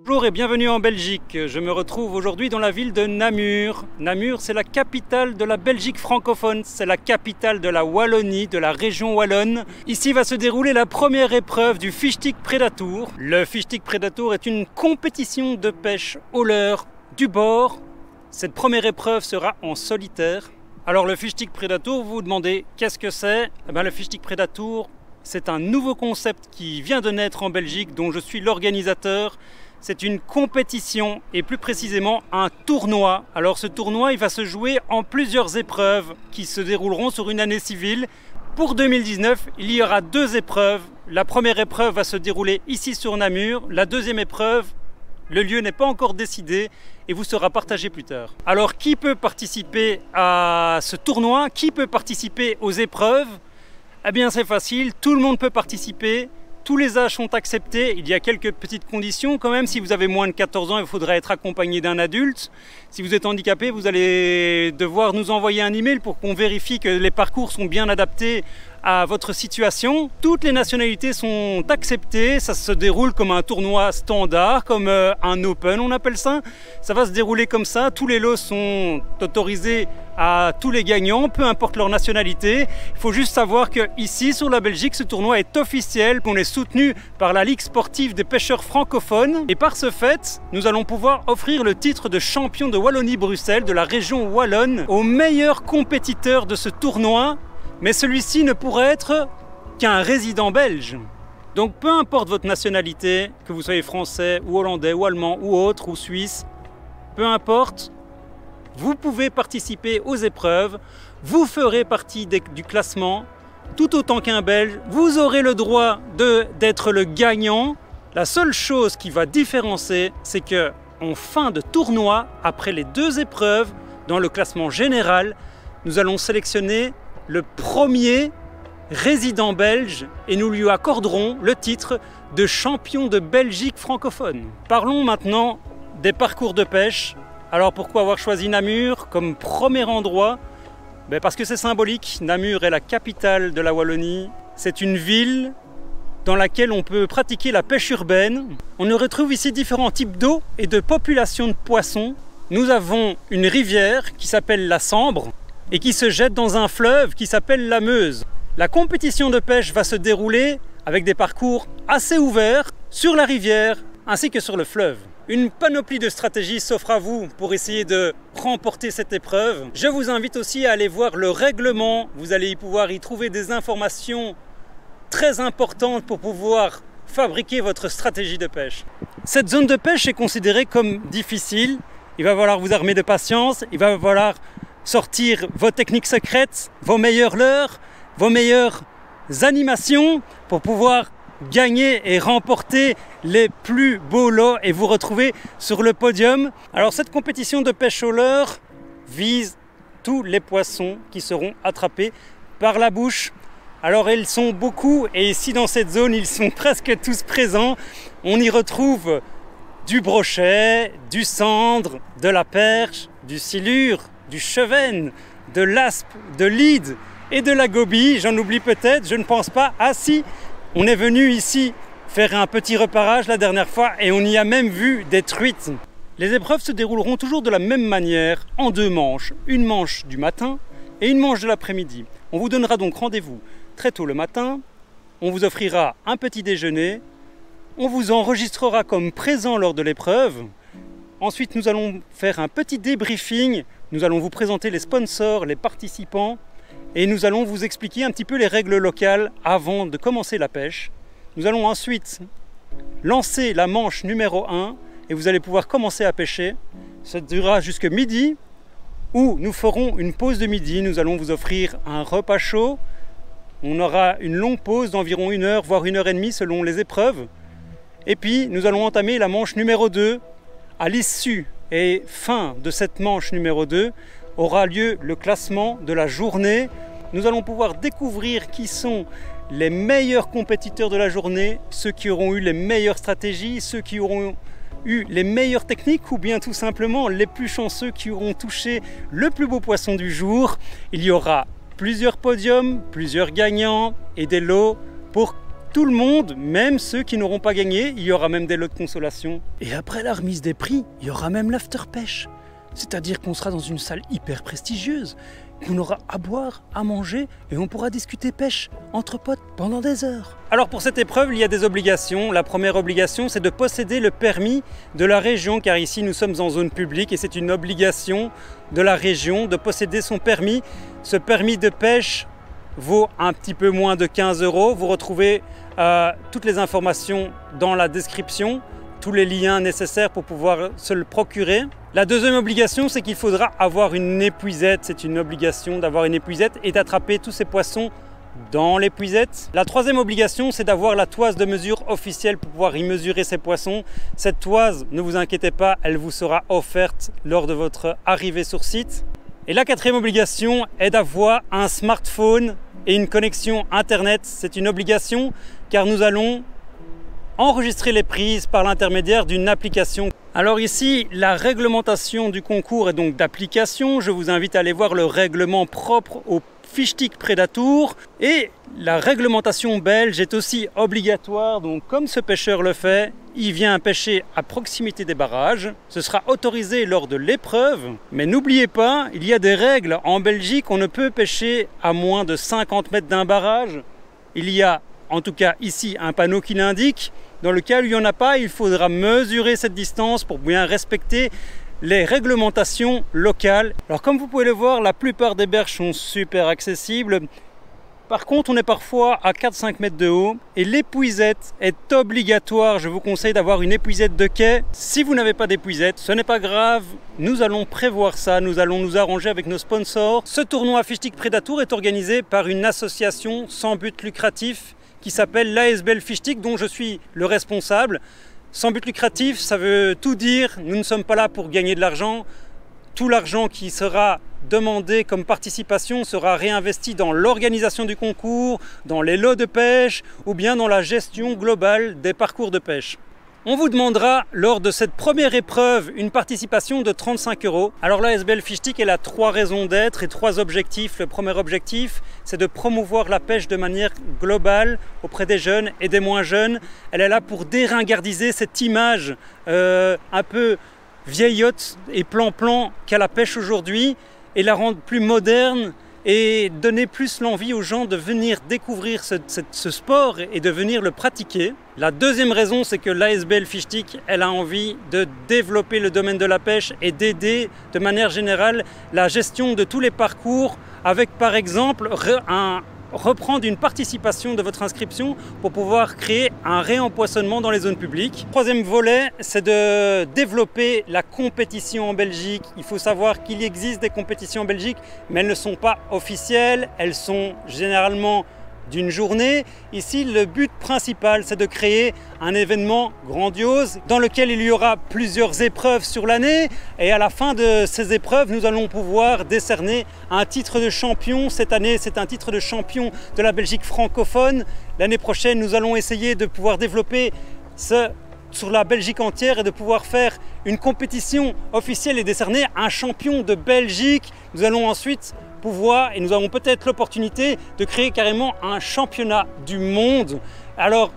Bonjour et bienvenue en Belgique. Je me retrouve aujourd'hui dans la ville de Namur. Namur, c'est la capitale de la Belgique francophone, c'est la capitale de la Wallonie, de la région wallonne. Ici va se dérouler la première épreuve du Fichtig Predator. Le Fichtig Predator est une compétition de pêche au leurre du bord. Cette première épreuve sera en solitaire. Alors le Fichtig Predator, vous vous demandez qu'est-ce que c'est? Le Fichtig Predator, c'est un nouveau concept qui vient de naître en Belgique, dont je suis l'organisateur. C'est une compétition et plus précisément un tournoi. Alors ce tournoi, il va se jouer en plusieurs épreuves qui se dérouleront sur une année civile. Pour 2019, il y aura 2 épreuves. La première épreuve va se dérouler ici sur Namur. La deuxième épreuve, le lieu n'est pas encore décidé et vous sera partagé plus tard. Alors qui peut participer à ce tournoi? Qui peut participer aux épreuves? Eh bien c'est facile, tout le monde peut participer. Tous les âges sont acceptés, il y a quelques petites conditions quand même. Si vous avez moins de 14 ans, il faudra être accompagné d'un adulte. Si vous êtes handicapé, vous allez devoir nous envoyer un email pour qu'on vérifie que les parcours sont bien adaptés à votre situation. Toutes les nationalités sont acceptées, ça se déroule comme un tournoi standard, comme un open on appelle ça. Ça va se dérouler comme ça, tous les lots sont autorisés à tous les gagnants, peu importe leur nationalité. Il faut juste savoir qu'ici sur la Belgique, ce tournoi est officiel, qu'on est soutenu par la Ligue sportive des pêcheurs francophones. Et par ce fait, nous allons pouvoir offrir le titre de champion de Wallonie-Bruxelles, de la région wallonne, au meilleur compétiteur de ce tournoi. Mais celui-ci ne pourrait être qu'un résident belge. Donc peu importe votre nationalité, que vous soyez français ou hollandais ou allemand ou autre ou suisse, peu importe, vous pouvez participer aux épreuves, vous ferez partie du classement, tout autant qu'un Belge, vous aurez le droit d'être le gagnant. La seule chose qui va différencier, c'est que en fin de tournoi, après les 2 épreuves, dans le classement général, nous allons sélectionner le premier résident belge et nous lui accorderons le titre de champion de Belgique francophone. Parlons maintenant des parcours de pêche. Alors pourquoi avoir choisi Namur comme premier endroit? Parce que c'est symbolique. Namur est la capitale de la Wallonie. C'est une ville dans laquelle on peut pratiquer la pêche urbaine. On y retrouve ici différents types d'eau et de populations de poissons. Nous avons une rivière qui s'appelle la Sambre et qui se jette dans un fleuve qui s'appelle la Meuse. La compétition de pêche va se dérouler avec des parcours assez ouverts sur la rivière ainsi que sur le fleuve. Une panoplie de stratégies s'offre à vous pour essayer de remporter cette épreuve. Je vous invite aussi à aller voir le règlement. Vous allez pouvoir y trouver des informations très importantes pour pouvoir fabriquer votre stratégie de pêche. Cette zone de pêche est considérée comme difficile. Il va falloir vous armer de patience. Il va falloir sortir vos techniques secrètes, vos meilleurs leurres, vos meilleures animations pour pouvoir gagner et remporter les plus beaux lots et vous retrouver sur le podium. Alors cette compétition de pêche au leurre vise tous les poissons qui seront attrapés par la bouche. Alors ils sont beaucoup et ici dans cette zone ils sont presque tous présents. On y retrouve du brochet, du sandre, de la perche, du silure, du chevenne, de l'aspe, de l'hide et de la gobie. J'en oublie peut-être, je ne pense pas. Ah si, on est venu ici faire un petit reparage la dernière fois et on y a même vu des truites. Les épreuves se dérouleront toujours de la même manière, en 2 manches. Une manche du matin et une manche de l'après-midi. On vous donnera donc rendez-vous très tôt le matin. On vous offrira un petit déjeuner. On vous enregistrera comme présent lors de l'épreuve. Ensuite, nous allons faire un petit débriefing. Nous allons vous présenter les sponsors, les participants et nous allons vous expliquer un petit peu les règles locales avant de commencer la pêche. Nous allons ensuite lancer la manche numéro 1 et vous allez pouvoir commencer à pêcher. Ça durera jusqu'à midi où nous ferons une pause de midi. Nous allons vous offrir un repas chaud. On aura une longue pause d'environ 1 heure, voire 1 heure et demie selon les épreuves. Et puis nous allons entamer la manche numéro 2. À l'issue et fin de cette manche numéro 2 aura lieu le classement de la journée. Nous allons pouvoir découvrir qui sont les meilleurs compétiteurs de la journée, ceux qui auront eu les meilleures stratégies, ceux qui auront eu les meilleures techniques ou bien tout simplement les plus chanceux qui auront touché le plus beau poisson du jour. Il y aura plusieurs podiums, plusieurs gagnants et des lots pour tout le monde, même ceux qui n'auront pas gagné. Il y aura même des lots de consolation. Et après la remise des prix, il y aura même l'after-pêche. C'est-à-dire qu'on sera dans une salle hyper prestigieuse, qu'on aura à boire, à manger et on pourra discuter pêche entre potes pendant des heures. Alors pour cette épreuve, il y a des obligations. La première obligation, c'est de posséder le permis de la région, car ici nous sommes en zone publique et c'est une obligation de la région de posséder son permis. Ce permis de pêche vaut un petit peu moins de 15 €. Vous retrouvez toutes les informations dans la description, tous les liens nécessaires pour pouvoir se le procurer. La deuxième obligation, c'est qu'il faudra avoir une épuisette. C'est une obligation d'avoir une épuisette et d'attraper tous ces poissons dans l'épuisette. La troisième obligation, c'est d'avoir la toise de mesure officielle pour pouvoir y mesurer ces poissons. Cette toise, ne vous inquiétez pas, elle vous sera offerte lors de votre arrivée sur site. Et la quatrième obligation est d'avoir un smartphone et une connexion Internet. C'est une obligation car nous allons enregistrer les prises par l'intermédiaire d'une application. Alors ici, la réglementation du concours est donc d'application. Je vous invite à aller voir le règlement propre au Fischtig Predator. Et la réglementation belge est aussi obligatoire. Donc comme ce pêcheur le fait, il vient pêcher à proximité des barrages. Ce sera autorisé lors de l'épreuve. Mais n'oubliez pas, il y a des règles. En Belgique, on ne peut pêcher à moins de 50 mètres d'un barrage. Il y a en tout cas ici un panneau qui l'indique. Dans le cas où il n'y en a pas, il faudra mesurer cette distance pour bien respecter les réglementations locales. Alors comme vous pouvez le voir, la plupart des berges sont super accessibles. Par contre, on est parfois à 4-5 mètres de haut et l'épuisette est obligatoire. Je vous conseille d'avoir une épuisette de quai. Si vous n'avez pas d'épuisette, ce n'est pas grave. Nous allons prévoir ça. Nous allons nous arranger avec nos sponsors. Ce tournoi Fischtig Predator est organisé par une association sans but lucratif qui s'appelle l'ASBL Fischtig, dont je suis le responsable. Sans but lucratif, ça veut tout dire. Nous ne sommes pas là pour gagner de l'argent. Tout l'argent qui sera demandé comme participation sera réinvesti dans l'organisation du concours, dans les lots de pêche ou bien dans la gestion globale des parcours de pêche. On vous demandera lors de cette première épreuve une participation de 35 €. Alors l'ASBL Fischtig, elle a 3 raisons d'être et 3 objectifs. Le premier objectif, c'est de promouvoir la pêche de manière globale auprès des jeunes et des moins jeunes. Elle est là pour déringardiser cette image un peu vieillotte et plan-plan qu'a la pêche aujourd'hui et la rendre plus moderne et donner plus l'envie aux gens de venir découvrir ce sport et de venir le pratiquer. La deuxième raison, c'est que l'ASBL Fischtig, elle a envie de développer le domaine de la pêche et d'aider de manière générale la gestion de tous les parcours avec par exemple reprendre une participation de votre inscription pour pouvoir créer un réempoisonnement dans les zones publiques. Troisième volet, c'est de développer la compétition en Belgique. Il faut savoir qu'il existe des compétitions en Belgique, mais elles ne sont pas officielles, elles sont généralement d'une journée. Ici, le but principal, c'est de créer un événement grandiose dans lequel il y aura plusieurs épreuves sur l'année et à la fin de ces épreuves, nous allons pouvoir décerner un titre de champion. Cette année, c'est un titre de champion de la Belgique francophone. L'année prochaine, nous allons essayer de pouvoir développer sur la Belgique entière et de pouvoir faire une compétition officielle et décerner un champion de Belgique. Nous allons ensuite pouvoir, et nous avons peut-être l'opportunité de créer carrément un championnat du monde. Alors,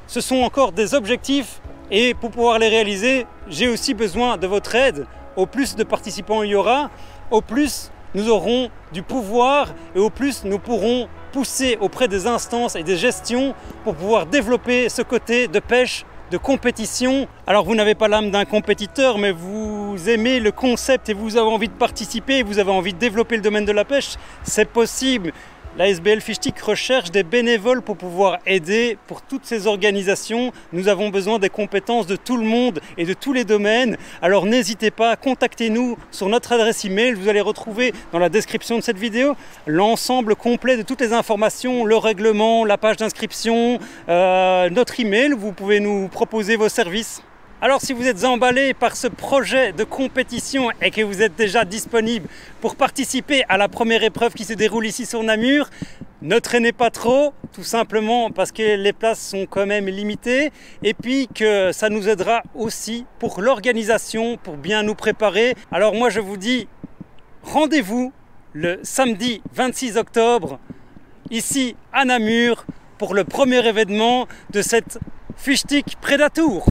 ce sont encore des objectifs et pour pouvoir les réaliser, j'ai aussi besoin de votre aide. Au plus de participants il y aura, au plus nous aurons du pouvoir et au plus nous pourrons pousser auprès des instances et des gestions pour pouvoir développer ce côté de pêche, de compétition. Alors vous n'avez pas l'âme d'un compétiteur, mais vous aimez le concept et vous avez envie de participer, vous avez envie de développer le domaine de la pêche, c'est possible. L'ASBL Fischtig recherche des bénévoles pour pouvoir aider pour toutes ces organisations. Nous avons besoin des compétences de tout le monde et de tous les domaines. Alors n'hésitez pas, contactez-nous sur notre adresse email. Vous allez retrouver dans la description de cette vidéo l'ensemble complet de toutes les informations, le règlement, la page d'inscription, notre email. Vous pouvez nous proposer vos services. Alors si vous êtes emballé par ce projet de compétition et que vous êtes déjà disponible pour participer à la première épreuve qui se déroule ici sur Namur, ne traînez pas trop, tout simplement parce que les places sont quand même limitées et puis que ça nous aidera aussi pour l'organisation, pour bien nous préparer. Alors moi je vous dis rendez-vous le samedi 26 octobre ici à Namur pour le premier événement de cette Fichtig Predatour.